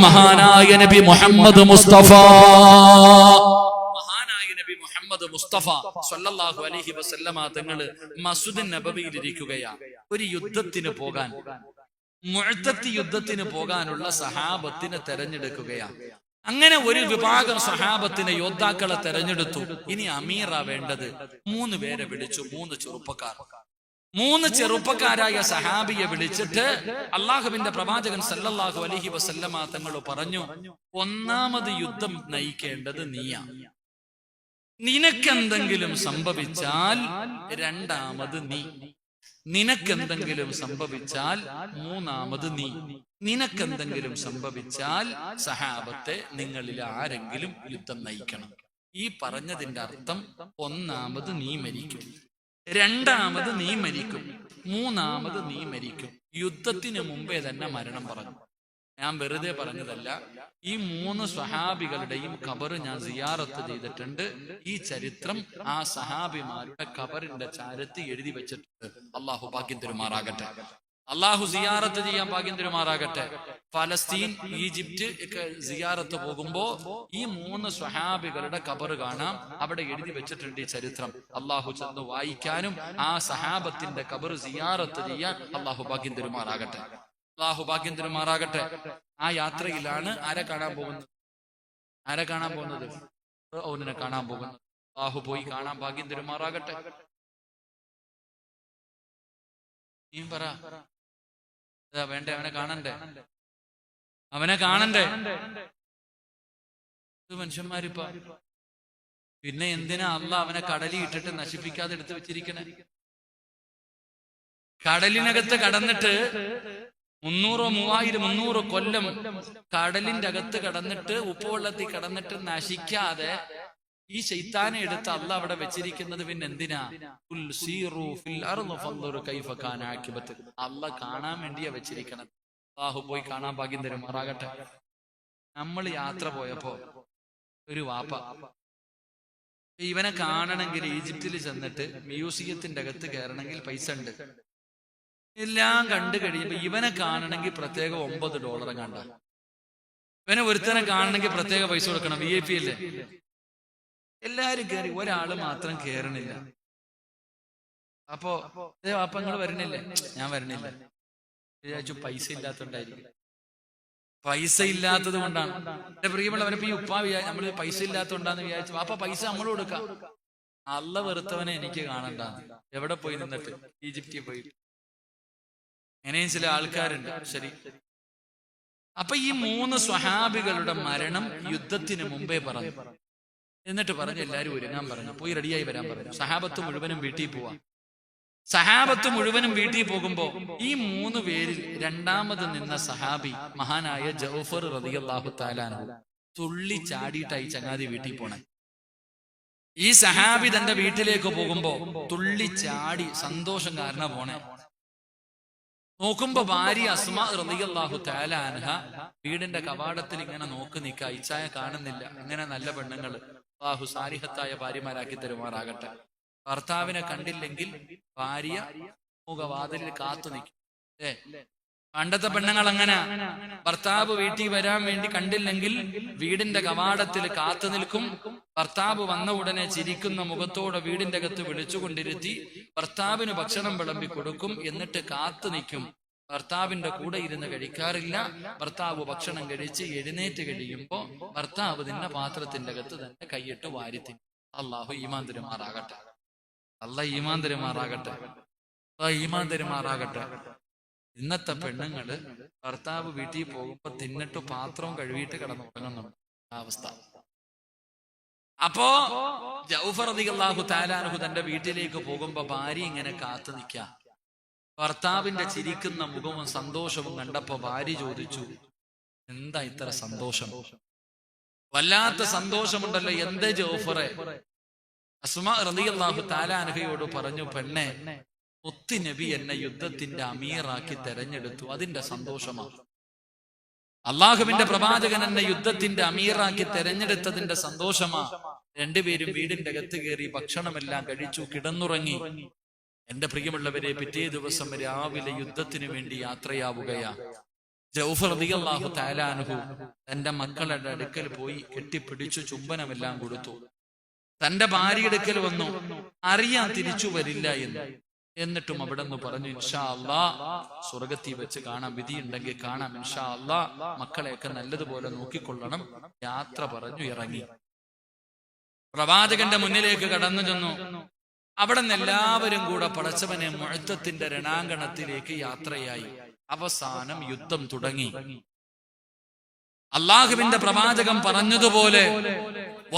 മഹാനായ നബി മുഹമ്മദ് മുസ്തഫ മുസ്തഫ സല്ലല്ലാഹു അലൈഹി വസല്ലമ തങ്ങള് മസ്ജിദുൻ നബവിയിൽ ഇരിക്കുകയാണ്. ഒരു യുദ്ധത്തിന് പോകാൻ, മുഅ്തത്തി യുദ്ധത്തിന് പോകാനുള്ള സഹാബത്തിനെ തെരഞ്ഞെടുക്കുകയാണ്. അങ്ങനെ ഒരു വിഭാഗം സഹാബത്തിനെ, യോദ്ധാക്കളെ തെരഞ്ഞെടുത്തു. ഇനി അമീറ വേണ്ടത്. 3 പേരെ വിളിച്ചു, 3 ചെറുപ്പക്കാരായ സഹാബിയെ വിളിച്ചിട്ട് അള്ളാഹുവിന്റെ പ്രവാചകൻ സല്ലല്ലാഹു അലൈഹി വസല്ലമ തങ്ങൾ പറഞ്ഞു, ഒന്നാമത് യുദ്ധം നയിക്കേണ്ടത് നീയാ. നിനക്കെന്തെങ്കിലും സംഭവിച്ചാൽ രണ്ടാമത് നീ, നിനക്കെന്തെങ്കിലും സംഭവിച്ചാൽ മൂന്നാമത് നീ, നിനക്കെന്തെങ്കിലും സംഭവിച്ചാൽ സഹാബത്തെ നിങ്ങളിൽ ആരെങ്കിലും യുദ്ധം നയിക്കണം. ഈ പറഞ്ഞതിന്റെ അർത്ഥം ഒന്നാമത് നീ മരിക്കും, രണ്ടാമത് നീ മരിക്കും, മൂന്നാമത് നീ മരിക്കും. യുദ്ധത്തിന് മുമ്പേ തന്നെ മരണം പറഞ്ഞു. ഞാൻ വെറുതെ പറഞ്ഞതല്ല. ഈ 3 സ്വഹാബികളുടെയും ഖബർ ഞാൻ സിയാറത്ത് ചെയ്തിട്ടുണ്ട്. ഈ ചരിത്രം ആ സഹാബിമാരുടെ ഖബറിന്റെ ചാരത്ത് എഴുതി വെച്ചിട്ടുണ്ട്. അള്ളാഹു ഭാഗ്യം തരുമാറാകട്ടെ. അള്ളാഹു സിയാറത്ത് ചെയ്യാൻ ഭാഗ്യം തരുമാറാകട്ടെ. ഫലസ്തീൻ, ഈജിപ്റ്റ് ഒക്കെ സിയാറത്ത് പോകുമ്പോ ഈ 3 സ്വഹാബികളുടെ ഖബർ കാണാം. അവിടെ എഴുതി വെച്ചിട്ടുണ്ട് ഈ ചരിത്രം. അള്ളാഹു ചെന്ന് വായിക്കാനും ആ സഹാബത്തിന്റെ ഖബർ സിയാറത്ത് ചെയ്യാൻ അള്ളാഹു ഭാഗ്യം തരുമാറാകട്ടെ. അള്ളാഹു ഭാഗ്യം തരുമാറാകട്ടെ. ആ യാത്രയിലാണ് ആരെ കാണാൻ പോകുന്നത്? ഫിർഔനെ കാണാൻ പോകുന്നത്. അള്ളാഹു പോയി കാണാൻ ഭാഗ്യം തരുമാറാകട്ടെ. നീ പറ, വേണ്ടേ? അവനെ കാണണ്ടേ? മനുഷ്യന്മാരിപ്പ പിന്നെ എന്തിനാ അള്ളാഹ് അവനെ കടലിൽ ഇട്ടിട്ട് നശിപ്പിക്കാതെ എടുത്തു വെച്ചിരിക്കണേ? കടലിനകത്ത് കടന്നിട്ട് 300, 3000, 300 കൊല്ലം കടലിന്റെ അകത്ത് കടന്നിട്ട്, ഉപ്പുവെള്ളത്തിൽ കടന്നിട്ട് നശിക്കാതെ ഈ ശൈത്താനെ എടുത്ത് അള്ളാഹ് അവിടെ വെച്ചിരിക്കുന്നത് പിന്നെ എന്തിനാ? അള്ളാഹ് കാണാൻ വേണ്ടിയാ വെച്ചിരിക്കണത്. അള്ളാഹു പോയി കാണാൻ ഭാഗ്യം തരുമാറാകട്ടെ. നമ്മൾ യാത്ര പോയപ്പോ ഒരു വാപ്പ ഇവനെ കാണണമെങ്കിൽ ഈജിപ്തിൽ ചെന്നിട്ട് മ്യൂസിയത്തിന്റെ അകത്ത് കയറണമെങ്കിൽ പൈസ ഉണ്ട്. എല്ലാം കണ്ടു കഴിയുമ്പോ ഇവനെ കാണണമെങ്കിൽ പ്രത്യേകം $9 കണ്ട. ഇവനെ ഒരുത്തനെ കാണണമെങ്കിൽ പ്രത്യേക പൈസ കൊടുക്കണം. VIP അല്ലേ? എല്ലാരും കയറി, ഒരാള് മാത്രം കേറണില്ല. അപ്പോ വാപ്പ നിങ്ങൾ വരണില്ലേ? ഞാൻ വരണില്ല. വിചാരിച്ചു പൈസ ഇല്ലാത്തോണ്ടായിരിക്കും. പൈസ ഇല്ലാത്തത് കൊണ്ടാണ്. എന്റെ പ്രിയമുള്ളവരപ്പോ ഈ നമ്മള് പൈസ ഇല്ലാത്തോണ്ടാന്ന് വിചാരിച്ചു. വാപ്പ പൈസ നമ്മൾ കൊടുക്കാം. അള്ള വെറുത്തവനെ എനിക്ക് കാണണ്ടാന്ന്. എവിടെ പോയി നിന്നിട്ട്? ഈജിപ്തിൽ പോയി. അങ്ങനെയും ചില ആൾക്കാരുണ്ട്. ശരി. അപ്പൊ ഈ 3 സ്വഹാബികളുടെ മരണം യുദ്ധത്തിന് മുമ്പേ പറഞ്ഞു. എന്നിട്ട് പറഞ്ഞു എല്ലാരും ഒരുങ്ങാൻ പറഞ്ഞു. പോയി റെഡിയായി വരാൻ പറഞ്ഞു. സഹാബത്ത് മുഴുവനും വീട്ടിൽ പോവാ. സഹാബത്ത് മുഴുവനും വീട്ടിൽ പോകുമ്പോ ഈ 3 പേരിൽ രണ്ടാമത് നിന്ന സഹാബി മഹാനായ ജൗഫർ റളിയല്ലാഹു തആല അൻഹു തുള്ളി ചാടിയിട്ടായി ചങ്ങാതി വീട്ടിൽ പോണേ. ഈ സഹാബി തന്റെ വീട്ടിലേക്ക് പോകുമ്പോ തുള്ളി ചാടി സന്തോഷം കാരണം പോണേ. നോക്കുമ്പോ ഭാര്യ അസ്മാ റളിയല്ലാഹു തആല അൻഹ വീടിന്റെ കവാടത്തിൽ ഇങ്ങനെ നോക്കി നിൽക്കുക. ഇച്ചായ കാണുന്നില്ല. അങ്ങനെ നല്ല പെണ്ണുങ്ങൾ അല്ലാഹു സാലിഹത്തായ ഭാര്യമാരാക്കി തരുമാറാകട്ടെ. ഭർത്താവിനെ കണ്ടില്ലെങ്കിൽ ഭാര്യ മുഖവാതിലിൽ കാത്തു നിൽക്കും. പണ്ടത്തെ പെണ്ണുങ്ങൾ അങ്ങനെ, ഭർത്താവ് വീട്ടിൽ വരാൻ വേണ്ടി കണ്ടില്ലെങ്കിൽ വീടിന്റെ കവാടത്തിൽ കാത്തു നിൽക്കും. ഭർത്താവ് വന്ന ഉടനെ ചിരിക്കുന്ന മുഖത്തോടെ വീടിന്റെ അകത്ത് വിളിച്ചുകൊണ്ടിരുത്തി ഭർത്താവിന് ഭക്ഷണം വിളമ്പി കൊടുക്കും. എന്നിട്ട് കാത്തു നിൽക്കും. ഭർത്താവിന്റെ കൂടെ ഇരുന്ന് കഴിക്കാറില്ല. ഭർത്താവ് ഭക്ഷണം കഴിച്ച് എഴുന്നേറ്റ് കഴിയുമ്പോ ഭർത്താവ് നിന്ന പാത്രത്തിന്റെ അകത്ത് തന്നെ കൈയിട്ട് വാരിത്തി. അള്ളാഹു ഈമാൻ തരുമാറാകട്ടെ. ഈമാൻ തരുമാറാകട്ടെ. ഇന്നത്തെ പെണ്ണുങ്ങള് ഭർത്താവ് വീട്ടിൽ പോകുമ്പോ തിന്നിട്ട് പാത്രവും കഴുകിയിട്ട് കിടന്നുറങ്ങുന്നുണ്ട് അവസ്ഥ. അപ്പോ ജൗഫർ റളിയല്ലാഹു തആല അൻഹു തന്റെ വീട്ടിലേക്ക് പോകുമ്പോ ഭാര്യ ഇങ്ങനെ കാത്തു നിൽക്കാം. ഭർത്താവിന്റെ ചിരിക്കുന്ന മുഖവും സന്തോഷവും കണ്ടപ്പോ ഭാര്യ ചോദിച്ചു, എന്താ ഇത്ര സന്തോഷം? വല്ലാത്ത സന്തോഷമുണ്ടല്ലോ, എന്തേ ജൗഫറെ? അസ്മാ റളിയല്ലാഹു തആല അൻഹയോട് പറഞ്ഞു, പെണ്ണെ, മുത്ത് നബി എന്നെ യുദ്ധത്തിന്റെ അമീറാക്കി തെരഞ്ഞെടുത്തു, അതിന്റെ സന്തോഷമാണ്. അള്ളാഹുവിന്റെ പ്രവാചകൻ എന്നെ യുദ്ധത്തിന്റെ അമീറാക്കി തെരഞ്ഞെടുത്തതിന്റെ സന്തോഷമാ. രണ്ടുപേരും വീടിന്റെ അകത്ത് കയറി ഭക്ഷണമെല്ലാം കഴിച്ചു, കിടന്നുറങ്ങി. എന്റെ പ്രിയമുള്ളവരെ, പിറ്റേ ദിവസം രാവിലെ യുദ്ധത്തിന് വേണ്ടി യാത്രയാവുകയാ. ജൗഫർ റളിയല്ലാഹു തആല അൻഹു തന്റെ മക്കളുടെ അടുക്കൽ പോയി കെട്ടിപ്പിടിച്ചു ചുംബനമെല്ലാം കൊടുത്തു. തന്റെ ഭാര്യ അടുക്കൽ വന്നു, അറിയാൻ തിരിച്ചു വരില്ല എന്ന്. എന്നിട്ടും അവിടെ നിന്ന് പറഞ്ഞു, ഇൻഷാ അല്ലാ സ്വർഗത്തിൽ വെച്ച് കാണാം, വിധിയുണ്ടെങ്കിൽ കാണാം, ഇൻഷാ അല്ലാ മക്കളെയൊക്കെ നല്ലതുപോലെ നോക്കിക്കൊള്ളണം. യാത്ര പറഞ്ഞു ഇറങ്ങി. പ്രവാചകന്റെ മുന്നിലേക്ക് കടന്നു ചെന്നു. അവിടെ നിന്ന് എല്ലാവരും കൂടെ പടച്ചവനെ മുഅത്തത്തിന്റെ രണാങ്കണത്തിലേക്ക് യാത്രയായി. അവസാനം യുദ്ധം തുടങ്ങി. അള്ളാഹുവിന്റെ പ്രവാചകൻ പറഞ്ഞതുപോലെ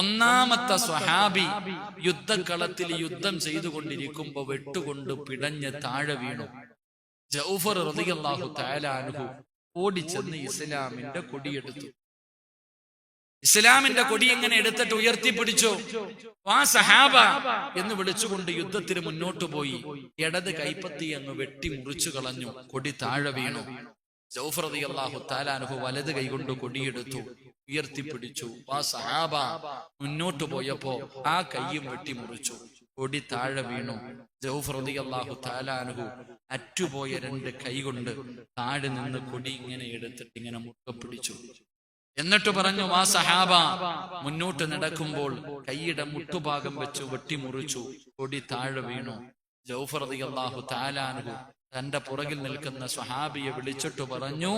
ഒന്നാമത്തെ സ്വഹാബി യുദ്ധക്കളത്തിൽ യുദ്ധം ചെയ്തുകൊണ്ടിരിക്കുമ്പോ വെട്ടുകൊണ്ട് പിടഞ്ഞ് താഴെ വീണു. ജൗഫർ റളിയല്ലാഹു തആല അൻഹു ഓടിച്ചെന്ന് ഇസ്ലാമിന്റെ കൊടിയെടുത്തു. ഇസ്ലാമിന്റെ കൊടി എങ്ങനെ എടുത്തിട്ട് ഉയർത്തിപ്പിടിച്ചു. ആ സഹാബ എന്ന് വിളിച്ചുകൊണ്ട് യുദ്ധത്തിന് മുന്നോട്ട് പോയി. ഇടത് കൈപ്പത്തി അങ്ങ് വെട്ടി മുറിച്ചു കളഞ്ഞു. കൊടി താഴെ വീണു. ജൗഫർ റളിയല്ലാഹു തആല അൻഹു വലത് കൈകൊണ്ട് കൊടിയെടുത്തു, ഉയർത്തിപ്പിടിച്ചു. ആ സഹാബ മുന്നോട്ട് പോയപ്പോ ആ കൈയും വെട്ടി മുറിച്ചു. കൊടി താഴെ വീണു. ജൗഫർ റളിയല്ലാഹു തആല അൻഹു അറ്റുപോയ രണ്ട് കൈ കൊണ്ട് താഴെ നിന്ന് കൊടി ഇങ്ങനെ എടുത്തിട്ട് ഇങ്ങനെ മുറുകെ എന്നിട്ട് പറഞ്ഞു, ആ സഹാബ മുന്നോട്ട് നടക്കുമ്പോൾ കൈയുടെ മുട്ടുഭാഗം വെച്ച് വെട്ടിമുറിച്ചു. കൊടി താഴെ വീണു. ജൗഫർ റളിയല്ലാഹു തആല അൻഹു തന്റെ പുറകിൽ നിൽക്കുന്ന സ്വഹാബിയെ വിളിച്ചിട്ട് പറഞ്ഞു,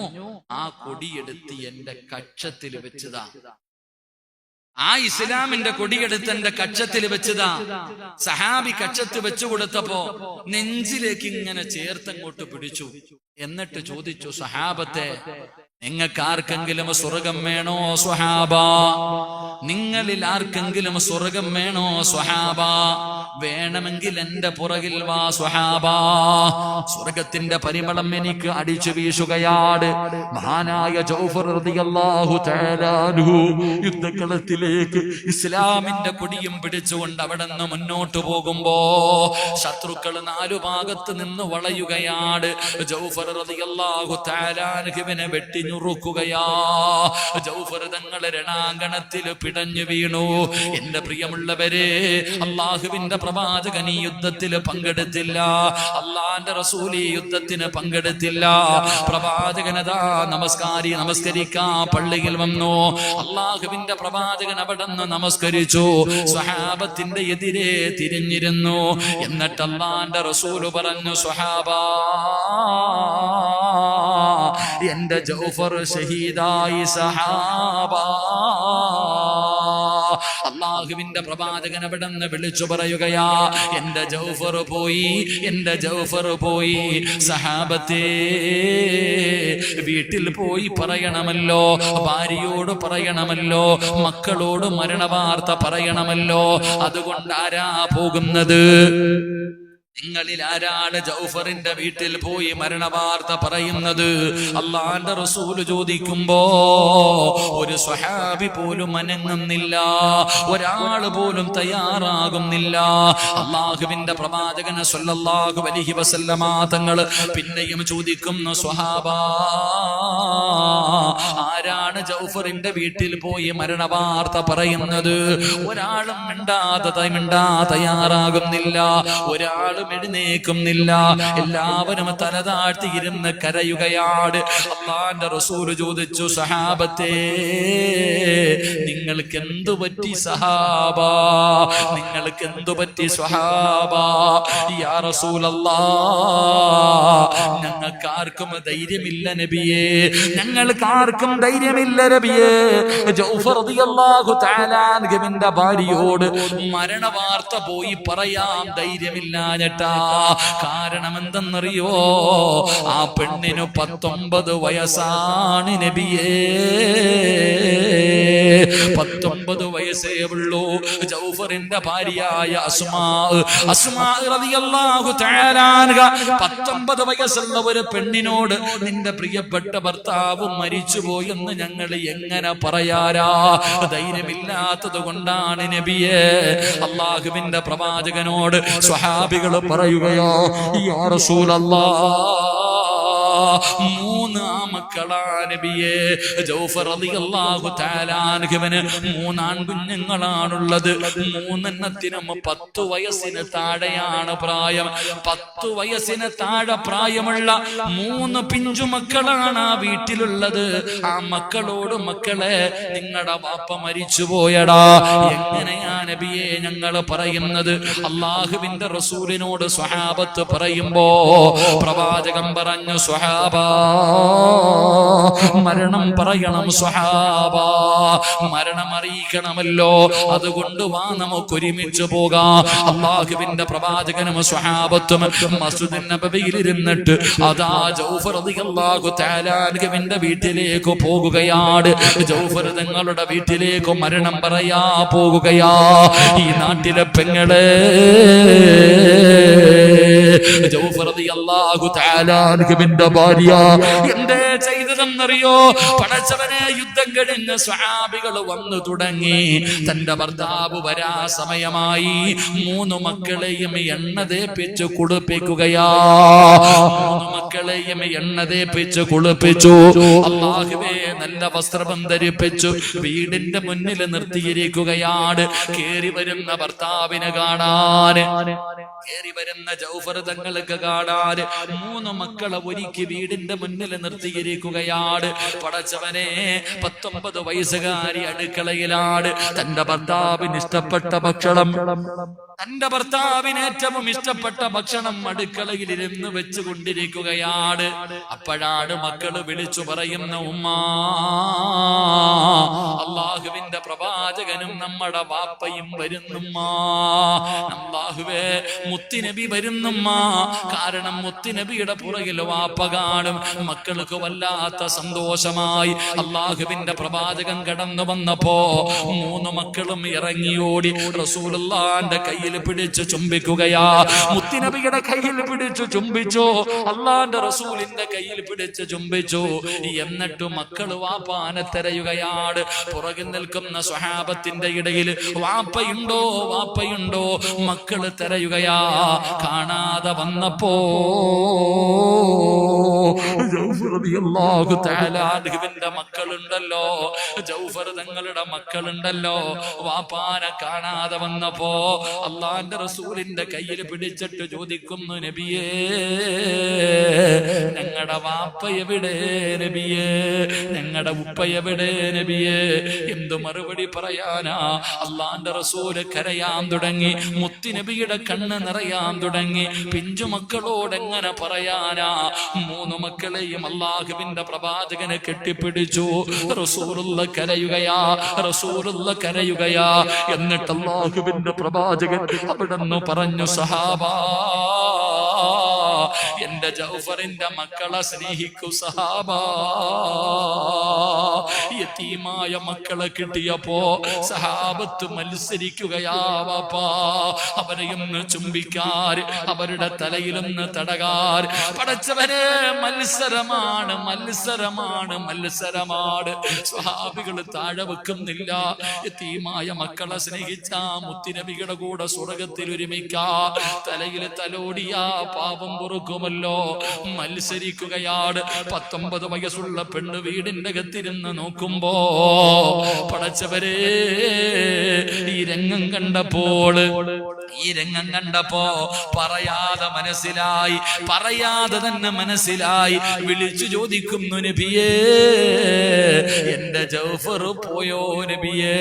ആ കൊടിയെടുത്ത് എന്റെ കക്ഷത്തിൽ വെച്ചതാ. ആ ഇസ്ലാമിന്റെ കൊടിയെടുത്ത് എന്റെ കക്ഷത്തിൽ വെച്ചതാ. സഹാബി കക്ഷത്ത് വെച്ചു കൊടുത്തപ്പോ നെഞ്ചിലേക്ക് ഇങ്ങനെ ചേർത്തങ്ങോട്ട് പിടിച്ചു. എന്നിട്ട് ചോദിച്ചു, സഹാബത്തെ, നിങ്ങൾക്ക് ആർക്കെങ്കിലും സ്വർഗം വേണോ സ്വഹാബ? നിങ്ങളിൽ ആർക്കെങ്കിലും സ്വർഗം വേണോ സ്വഹാബ? വേണമെങ്കിൽ എന്റെ പുറകിൽ വാ സ്വഹാബ. സ്വർഗത്തിന്റെ പരിമളം എനിക്ക് അടിച്ചു വീശുകയാണ്. മഹാനായ ജൗഫർ റളിയല്ലാഹു തആല അൻഹു യുദ്ധക്കളത്തിലേക്ക് ഇസ്ലാമിന്റെ കൊടിയും പിടിച്ചുകൊണ്ട് അവിടെ നിന്ന് മുന്നോട്ട് പോകുമ്പോ ശത്രുക്കൾ നാലു ഭാഗത്ത് നിന്ന് വളയുകയാണ്. ജൗഫർ റളിയല്ലാഹു തആല അൻഹുവിനെ വെട്ടിഞ്ഞുറുക്കുകയാ. ജൗഫർ തങ്ങളെ രണാങ്കണത്തിൽ പിടഞ്ഞു വീണു. എന്റെ പ്രിയമുള്ളവരെ, അള്ളാഹുവിന്റെ പ്രവാചകൻ ഈ യുദ്ധത്തിൽ പങ്കെടുത്തില്ല. അള്ളാന്റെ റസൂൽ ഈ യുദ്ധത്തിന് പങ്കെടുത്തില്ല. പ്രവാചകനതാ നമസ്കരിക്കാ പള്ളിയിൽ വന്നു. അള്ളാഹുവിന്റെ പ്രവാചകൻ അവിടെ നിന്ന് നമസ്കരിച്ചു. സ്വഹാബത്തിന്റെ എതിരെ തിരിഞ്ഞിരുന്നു. എന്നിട്ട് അള്ളാന്റെ റസൂൽ പറഞ്ഞു, സ്വഹാബ, എന്റെ ജൗഫർ ഷഹീദായി സഹാബ. അള്ളാഹുവിന്റെ പ്രവാചകൻ അവിടെ നിന്ന് വിളിച്ചു പറയുകയാ, എന്റെ ജൗഫർ പോയി, എന്റെ ജൗഫർ പോയി. സഹാബത്തെ, വീട്ടിൽ പോയി പറയണമല്ലോ, ഭാര്യയോട് പറയണമല്ലോ, മക്കളോട് മരണവാർത്ത പറയണമല്ലോ. അതുകൊണ്ട് ആരാ പോകുന്നത്? നിങ്ങളിൽ ആരാണ് ജൗഫറിന്റെ വീട്ടിൽ പോയി മരണവാർത്ത പറയുന്നത്? അള്ളാന്റെ റസൂൽ ചോദിക്കുമ്പോ ഒരു സ്വഹാബി പോലും അനങ്ങുന്നില്ല, ഒരാൾ പോലും തയ്യാറാകുന്നില്ല. അള്ളാഹുവിന്റെ പ്രവാചകൻ സ്വല്ലല്ലാഹു അലൈഹി വസല്ലമ തങ്ങൾ പിന്നെയും ചോദിക്കുന്നു, സ്വഹാബ, ആരാണ് ജൗഫറിന്റെ വീട്ടിൽ പോയി മരണവാർത്ത പറയുന്നത്? ഒരാളും മിണ്ടാ തയ്യാറാകുന്നില്ല, ഒരാളും എഴുന്നേക്കുന്നില്ല. എല്ലാവരും തലതാഴ്ത്തി ഇരുന്ന് കരയുകയാണ്. അള്ളാന്റെ റസൂൽ ചോദിച്ചു, സഹാബത്തെ, നിങ്ങൾക്ക് എന്തു പറ്റി സഹാബ? നിങ്ങൾക്ക് എന്തു പറ്റി സ്വഹാബ? യാ റസൂലല്ലാഹ്, ഞങ്ങൾക്ക് ആർക്കും ധൈര്യമില്ല നബിയേ, ഞങ്ങൾക്ക് ആർക്കും ധൈര്യമില്ല നബിയേ. ജൗഫർ റളിയല്ലാഹു തആല അൻഹുവിന്റെ ഭാര്യയോട് മരണവാർത്ത പോയി പറയാൻ ധൈര്യമില്ല. കാരണം എന്തെന്നറിയോ? ആ പെണ്ണിന് 19 വയസ്സാണ് നബിയേ. 19 വയസ്സേ ഉള്ളൂ. ജൗഫറിന്റെ ഭാര്യയായ അസ്മാ റളിയല്ലാഹു തആല അൻഹ 19 വയസ്സുള്ള ഒരു പെണ്ണിനോട് നിന്റെ പ്രിയപ്പെട്ട ഭർത്താവ് മരിച്ചുപോയെന്ന് ഞങ്ങൾ എങ്ങനെ പറയാരാ? ധൈര്യമില്ലാത്തത് കൊണ്ടാണ് നബിയേ. അള്ളാഹുവിന്റെ പ്രവാചകനോട് സ്വഹാബികൾ പറയുകയോ, യാ റസൂലല്ലാഹ്, മൂന്ന് ആമക്കളാ നബിയെ. ജൗഫർ റളിയല്ലാഹു തആല അൻഹുവിന് മൂന്നാൺ കുഞ്ഞുങ്ങളാണുള്ളത്. മൂന്നെണ്ണത്തിനും 10 വയസ്സിന് താഴെയാണ് പ്രായം. 10 വയസ്സിന് താഴെ പ്രായമുള്ള 3 പിഞ്ചു മക്കളാണ് ആ വീട്ടിലുള്ളത്. ആ മക്കളോട് മക്കളെ നിങ്ങളുടെ വാപ്പ മരിച്ചുപോയടാ. എങ്ങനെയാ നബിയെ ഞങ്ങൾ പറയുന്നത്? അള്ളാഹുവിന്റെ റസൂലിനോട് സ്വഹാബത്ത് പറയുമ്പോ പ്രവാചകൻ പറഞ്ഞു, സ്വഹാബാ മരണം പറയണം, സ്വഹാബാ മരണം അറിയിക്കണമല്ലോ. അതുകൊണ്ട് വാ നമുക്ക് ഒരുമിച്ച് പോകാം. അള്ളാഹുവിന്റെ പ്രവാചകനും സ്വഹാബത്തും മസ്ജിദ് നബവിയിൽ ഇരുന്നിട്ട് അതാ ജൗഫർ റളിയല്ലാഹു തആല അൻഹുവിന്റെ വീട്ടിലേക്ക് പോകുകയാണ്. ജൗഫർ തങ്ങളുടെ വീട്ടിലേക്ക് മരണം പറയാ പോകുകയാ. ഈ നാട്ടിലെ പെങ്ങളെ ജൗഫർ റളിയല്ലാഹു തആല അൻഹുവിന്റെ ഭാര്യ എന്തേ ചെയ്തതെന്നറിയോ? പടച്ചവനെ, യുദ്ധം കഴിഞ്ഞ് സ്വഹാബികൾ വന്നു തുടങ്ങി. തന്റെ ഭർത്താവ് വരാ സമയമായി. 3 മക്കളെയും എണ്ണ തേപ്പിച്ച് കുളിപ്പിക്കുകയാ. 3 മക്കളെയും എണ്ണ തേപ്പിച്ച് കുളിപ്പിച്ചു. അല്ലാഹുവേ, നല്ല വസ്ത്രം ധരിപ്പിച്ചു വീടിന്റെ മുന്നിൽ നിർത്തിയിരിക്കുകയാണ്. കേറി വരുന്ന ഭർത്താവിനെ കാണാൻ, കേറി വരുന്ന ജൗഫർ തങ്ങൾക്ക് കാണാൻ 3 മക്കളെ ഒരുക്കി വീടിന്റെ മുന്നിൽ നിർത്തിയിരിക്കുകയാണ്. പടച്ചവനെ, 19 വയസ്സുകാരി അടുക്കളയിലാണ്. തന്റെ ഭർത്താവിന് ഇഷ്ടപ്പെട്ട ഭക്ഷണം, തന്റെ ഭർത്താവിന് ഏറ്റവും ഇഷ്ടപ്പെട്ട ഭക്ഷണം അടുക്കളയിൽ ഇരുന്ന് വെച്ചുകൊണ്ടിരിക്കുകയാണ്. അപ്പോഴാണ് മക്കള് വിളിച്ചു പറയുന്ന, ഉമ്മാ, അള്ളാഹുവിന്റെ പ്രവാചകനും നമ്മുടെ വാപ്പയും വരുന്നുമ്മാ. അള്ളാഹുവേ, മുത്തുനബി വരുന്നുമ്മാ. കാരണം മുത്തുനബിയുടെ പുറകിൽ വാപ്പ കാണും. മക്കൾക്ക് വല്ലാത്ത സന്തോഷമായി. അള്ളാഹുവിന്റെ പ്രവാചകൻ കടന്നു വന്നപ്പോ 3 മക്കളും ഇറങ്ങിയോടി റസൂലുള്ളാഹിന്റെ കയ്യിൽ പിടിച്ചു ചുംബിക്കുകയാ. മുത്തുനബിയുടെ കയ്യിൽ പിടിച്ചു ചുംബിച്ചു. അള്ളാഹിന്റെ റസൂലിന്റെ കയ്യിൽ പിടിച്ചു ചുംബിച്ചു. എന്നിട്ട് മക്കള് വാപ്പാനെ തിരയുകയാണ്. പുറകിൽ നിൽക്കുന്ന സ്വഹാബത്തിന്റെ ഇടയിൽ വാപ്പയുണ്ടോ, വാപ്പയുണ്ടോ? മക്കള് തിരയുകയാ. കാണാതെ വന്നപ്പോ ജൗഫർ റളിയല്ലാഹു തആല അൻഹുവിന്റെ മക്കളുണ്ടല്ലോ, ജൗഫർ തങ്ങളുടെ മക്കളുണ്ടല്ലോ, വാപ്പാനെ കാണാതെ വന്നപ്പോ അള്ളാന്റെ റസൂലിന്റെ കയ്യിൽ പിടിച്ചിട്ട് ചോദിക്കുന്നു, നബിയേ, ഞങ്ങളുടെ വാപ്പ എവിടെ നബിയേ? ഞങ്ങളുടെ ഉപ്പ എവിടെ നബിയേ? എന്തു മറുപടി പറയാനാ? അള്ളാന്റെ റസൂല് കരയാൻ തുടങ്ങി. മുത്തുനബിയുടെ കണ്ണ് നിറയാൻ തുടങ്ങി. പിഞ്ചു മക്കളോട് എങ്ങനെ പറയാനാ? 3 മക്കളെയും അള്ളാഹുവിന്റെ പ്രവാചകനെ കെട്ടിപ്പിടിച്ചു. റസൂലുള്ള കരയുകയാ, റസൂലുള്ള കരയുകയാ. എന്നിട്ട് അള്ളാഹുവിന്റെ പ്രവാചകൻ അവിടെന്ന് പറഞ്ഞു, സഹാബാ, എന്റെ ജൗഫറിന്റെ മക്കളെ സ്നേഹിക്കൂ സഹാബാ. യതീമായ മക്കളെ കിട്ടിയപ്പോ സഹാബത്ത് മത്സരിക്കുകയാ. വാപ്പാ, അവരെയൊന്ന് ചുംബിക്കാർ, അവരുടെ തലയിലൊന്ന് തടകാർ. പടച്ചവരെ, മത്സരമാണ്, മത്സരമാണ്, മത്സരമാണ്. സ്വഹാബികൾ താഴെ വെക്കുന്നില്ല. യതീമായ മക്കളെ സ്നേഹിച്ച മുത്തുനബിയുടെ കൂടെ സ്വർഗത്തിൽ ഒരുമിക്കാ. തലയിൽ തലോടിയാ പാപം പൊറുക്കുമല്ലോ. മത്സരിക്കുകയാണ്. 19 വയസ്സുള്ള പെണ്ണ് വീടിന്റെ അകത്തിരുന്ന് നോക്കുമ്പോ പടച്ചവരെ, ഈ രംഗം കണ്ടപ്പോൾ, ഈ രംഗം കണ്ടപ്പോ പറയാതെ മനസ്സിലായി, പറയാതെ തന്നെ മനസ്സിലായി. വിളിച്ചു ചോദിക്കുന്നു, നബിയേ, എന്റെ ജൗഫർ പോയോ നബിയേ?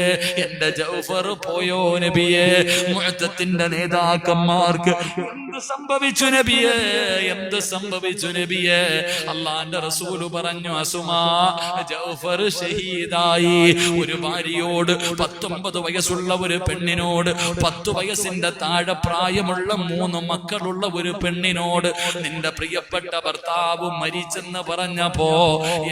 എന്റെ ജൗഫർ പോയോ നബിയേ? മുഅത്തത്തിന്റെ നേതാക്കന്മാർക്ക് എന്ത് സംഭവിച്ചു നബിയേ? എന്ത് സംഭവിച്ചു നബിയേ? അള്ളാന്റെ റസൂല് പറഞ്ഞു, അസുമാ, ജൗഫർ ഷഹീദായി. ഒരു ഭാര്യയോട്, 19 വയസ്സുള്ള ഒരു പെണ്ണിനോട്, 10 വയസ്സിന്റെ താഴെ പ്രായമുള്ള 3 മക്കളുള്ള ഒരു പെണ്ണിനോട് നിന്റെ പ്രിയപ്പെട്ട ഭർത്താവ് മരിച്ചെന്ന് പറഞ്ഞപ്പോ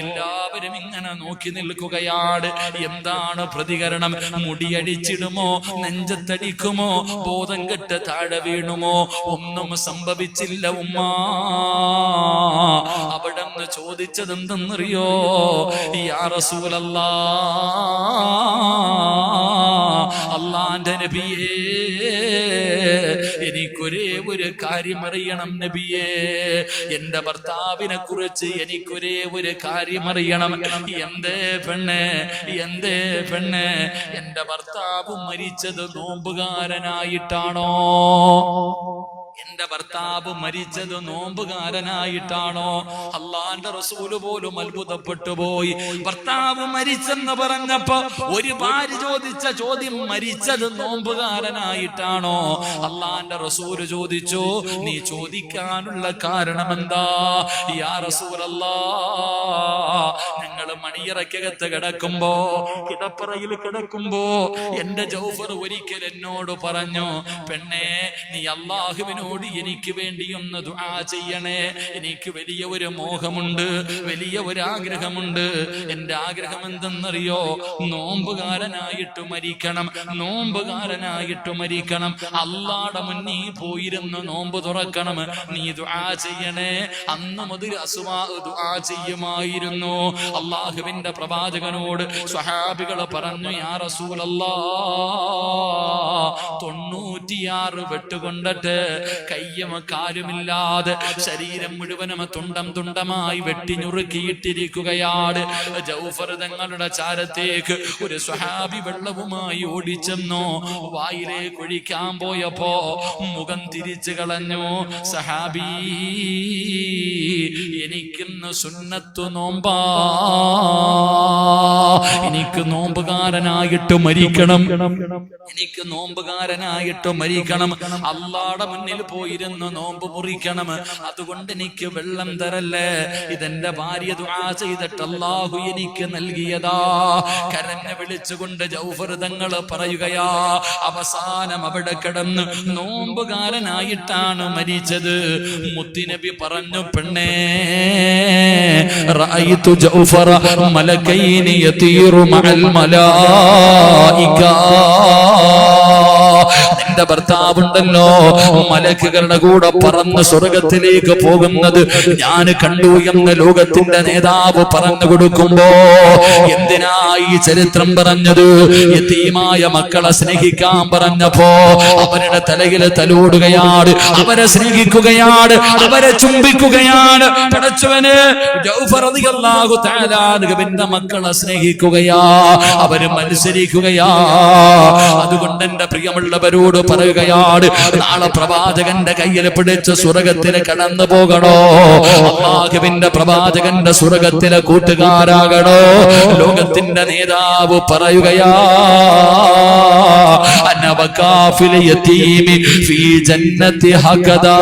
എല്ലാവരും ഇങ്ങനെ നോക്കി നിൽക്കുകയാണ്. എന്താണ് പ്രതികരണം? മുടിയടിച്ചിടുമോ? നെഞ്ചത്തടിക്കുമോ? ബോധം കെട്ട് താഴെ വീണുമോ? ഒന്നും സംഭവിച്ചില്ല ഉമ്മ. അവിടെ നിന്ന് ചോദിച്ചത് എന്തെന്നറിയോ? യാ റസൂലല്ലാഹ്, അല്ലാഹുവിന്റെ നബിയേ, എനിക്കൊരു എനിക്കൊരേ ഒരു കാര്യം അറിയണം നബിയേ, എന്റെ ഭർത്താവിനെ കുറിച്ച് എനിക്കൊരേ ഒരു കാര്യം അറിയണം. എന്തേ പെണ്ണെ, എന്തേ പെണ്ണെ, എന്റെ ഭർത്താവ് മരിച്ചത് നോമ്പുകാരനായിട്ടാണോ? എന്റെ ഭർത്താവ് മരിച്ചത് നോമ്പുകാരനായിട്ടാണോ? അള്ളാന്റെ റസൂല് പോലും അത്ഭുതപ്പെട്ടു പോയി. ഭർത്താവ് മരിച്ചെന്ന് പറഞ്ഞപ്പോ ഒരു ഭാര്യ ചോദിച്ച ചോദ്യം, മരിച്ചത് നോമ്പുകാരനായിട്ടാണോ? അള്ളാന്റെ റസൂല് ചോദിച്ചു, നീ ചോദിക്കാനുള്ള കാരണം എന്താ? യാ റസൂലല്ലാ, ഞങ്ങള് മണിയറക്കകത്ത് കിടക്കുമ്പോ, കിടപ്പറയിൽ കിടക്കുമ്പോ എന്റെ ജൗഫർ ഒരിക്കൽ എന്നോട് പറഞ്ഞു, പെണ്ണെ നീ അള്ളാഹുവിനോട് എനിക്ക് വേണ്ടി ഒന്ന് ദുആ ചെയ്യണേ. എനിക്ക് വലിയ ഒരു മോഹമുണ്ട്, വലിയ ഒരു ആഗ്രഹമുണ്ട്. എന്റെ ആഗ്രഹം എന്തെന്നറിയോ? നോമ്പുകാരനായിട്ട് മരിക്കണം, നോമ്പുകാരനായിട്ട് മരിക്കണം. അള്ളാടെ മുന്നിൽ പോയിരുന്ന് നോമ്പ് തുറക്കണം. നീ ദുആ ചെയ്യണേ. അന്ന് മുതൽ അസ്മാ ദുആ ചെയ്യുമായിരുന്നു. അള്ളാഹുവിന്റെ പ്രവാചകനോട് സ്വഹാബികൾ പറഞ്ഞു, യാ റസൂലല്ലാഹ്, 96 വെട്ടുകൊണ്ടിട്ട് കയ്യും കാലുമില്ലാതെ ശരീരം മുഴുവനും തുണ്ടം തുണ്ടമായി വെട്ടിഞ്ഞുറുക്കിയിട്ടിരിക്കുകയാണ്. ജൗഫർ തങ്ങളുടെ ചാരത്തേക്ക് ഒരു സ്വഹാബി വെള്ളവുമായി ഓടിച്ചെന്നു. വായിലേക്ക് ഒഴിക്കാൻ പോയപ്പോ മുഖം തിരിച്ചു കളഞ്ഞു. സഹാബി, എനിക്കിന്ന് സുന്നത്തു നോമ്പാ, എനിക്ക് നോമ്പുകാരനായിട്ട് മരിക്കണം, എനിക്ക് നോമ്പുകാരനായിട്ട് മരിക്കണം. അള്ളാടെ മുന്നിൽ പോയിരുന്ന് നോമ്പ് മുറിക്കണം. അതുകൊണ്ട് എനിക്ക് വെള്ളം തരല്ലേ. ഇതെന്റെ ഭാര്യ ദുആ ചെയ്തിട്ട് അല്ലാഹു എനിക്ക് നൽകിയതാ. കരഞ്ഞ് വിളിച്ചുകൊണ്ട് ജൗഫർ തങ്ങൾ പറയുകയാ, അവസാനം അവിടെ കിടന്ന് നോമ്പുകാരനായിട്ടാണ് മരിച്ചത്. മുത്തുനബി പറഞ്ഞു, പെണ്ണേ, റഅയ്തു ജൗഫറ മലകൈനി യതീറു മഅൽ മലായിക. നിന്റെ ഭർത്താവുണ്ടല്ലോ, മലക്കുകളുടെ കൂടെ പറന്ന് സ്വർഗത്തിലേക്ക് പോകുന്നത് ഞാൻ കണ്ടു എന്ന് ലോകത്തിന്റെ നേതാവ് പറഞ്ഞു കൊടുക്കുമ്പോ, എന്തിനായി ചരിത്രം പറഞ്ഞത്? യതീമായ മക്കളെ സ്നേഹിക്കാൻ പറഞ്ഞപ്പോ അവരുടെ തലയിൽ തലോടുകയാണ്, അവരെ സ്നേഹിക്കുകയാണ്, അവരെ ചുംബിക്കുകയാണ്. പടച്ചവന് ജൗഫർ റളിയല്ലാഹു തആല അൻഹുവിന്റെ മക്കളെ സ്നേഹിക്കുകയാ, അവര് മത്സരിക്കുകയാ. അതുകൊണ്ട് എന്റെ പ്രിയമുള്ളവരോട് പറയുകയാണ്, നാളെ പ്രവാചകന്റെ കയ്യിൽ പിടിച്ച് സ്വർഗത്തിൽ കടന്നു പോകണോ? അല്ലാഹുവിന്റെ പ്രവാചകന്റെ സ്വർഗത്തിലെ കൂട്ടുകാരാകണോ? ലോകത്തിന്റെ നേതാവ് പറയുകയാ, അന വകാഫിൽ യതീമി ഫീ ജന്നതി ഹകദാ.